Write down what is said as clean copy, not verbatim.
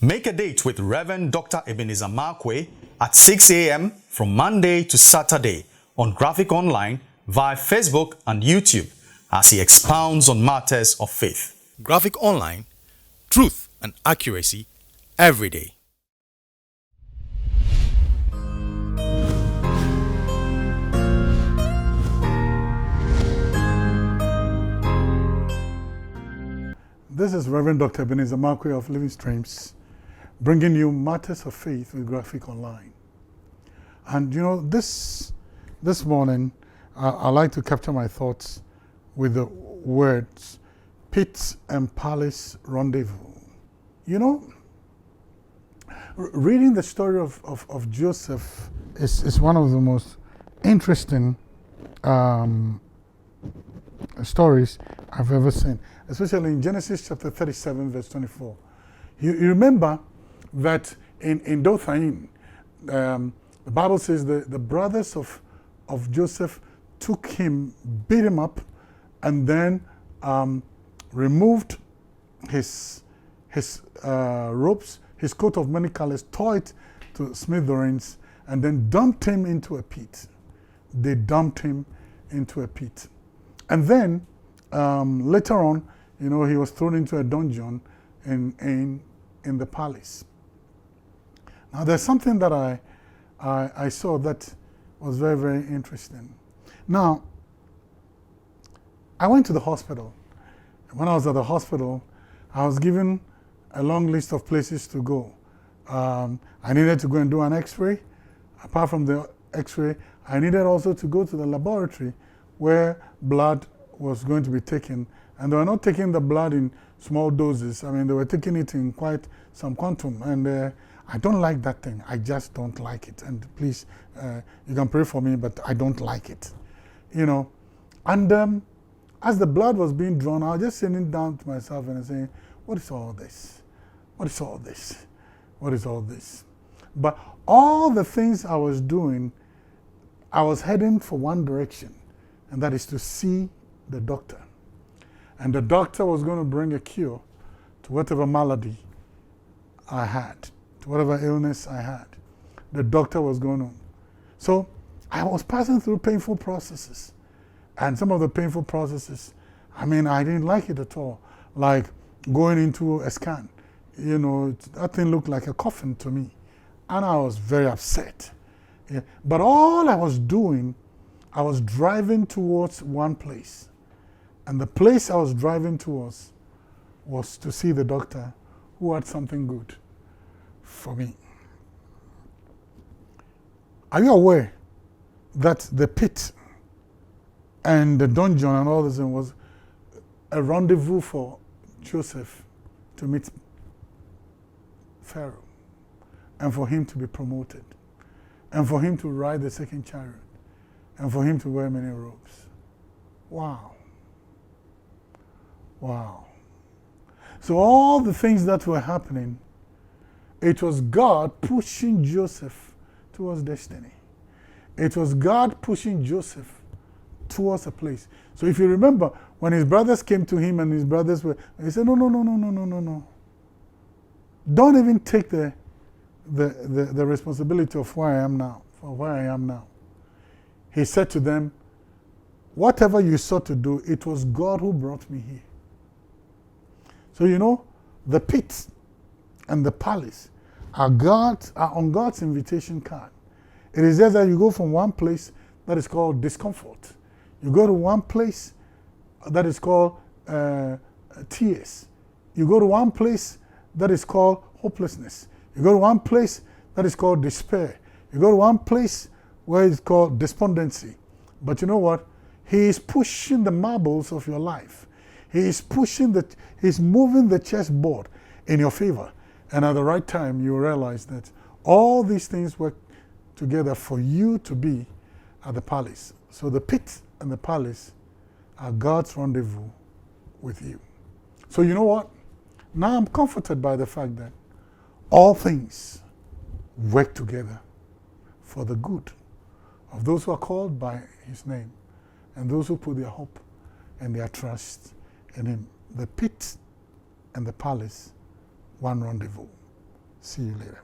Make a date with Rev Dr Ebenezer Markwei at 6 a.m. from Monday to Saturday on Graphic Online via Facebook and YouTube as he expounds on matters of faith. Graphic Online, truth and accuracy every day. This is Rev Dr Ebenezer Markwei of Living Streams, bringing you matters of faith with Graphic Online. And you know, this morning, I like to capture my thoughts with the words, pit and palace rendezvous. You know, reading the story of Joseph is one of the most interesting stories I've ever seen, especially in Genesis chapter 37, verse 24. You remember that in Dothaim, the Bible says the brothers of Joseph took him, beat him up, and then removed his robes, his coat of many colors, tore it to smithereens, and then dumped him into a pit. They dumped him into a pit. And then later on, you know, he was thrown into a dungeon in the palace. Now, there's something that I saw that was very, very interesting. Now, I went to the hospital. When I was at the hospital, I was given a long list of places to go. I needed to go and do an x-ray. Apart from the x-ray, I needed also to go to the laboratory where blood was going to be taken. And they were not taking the blood in small doses. I mean, they were taking it in quite some quantum. And I don't like that thing. I just don't like it. And please, you can pray for me, but I don't like it. You know, and as the blood was being drawn, I was just sitting down to myself and saying, what is all this? What is all this? What is all this? But all the things I was doing, I was heading for one direction, and that is to see the doctor. And the doctor was going to bring a cure to whatever malady I had, to whatever illness I had. The doctor was going on. So I was passing through painful processes. And some of the painful processes, I mean, I didn't like it at all. Like going into a scan. You know, that thing looked like a coffin to me. And I was very upset. Yeah. But all I was doing, I was driving towards one place. And the place I was driving towards was to see the doctor who had something good for me. Are you aware that the pit and the dungeon and all this was a rendezvous for Joseph to meet Pharaoh and for him to be promoted and for him to ride the second chariot and for him to wear many robes? Wow. Wow. So all the things that were happening, it was God pushing Joseph towards destiny. It was God pushing Joseph towards a place. So if you remember, when his brothers came to him and his brothers were, he said, no. Don't even take the responsibility of where I am now, for where I am now. He said to them, whatever you sought to do, it was God who brought me here. So you know, the pit and the palace are on God's invitation card. It is there that you go from one place that is called discomfort. You go to one place that is called tears. You go to one place that is called hopelessness. You go to one place that is called despair. You go to one place where it's called despondency. But you know what? He is pushing the marbles of your life. He's moving the chessboard in your favor. And at the right time, you realize that all these things work together for you to be at the palace. So the pit and the palace are God's rendezvous with you. So you know what? Now I'm comforted by the fact that all things work together for the good of those who are called by his name and those who put their hope and their trust in him. The pit and the palace, one rendezvous. See you later.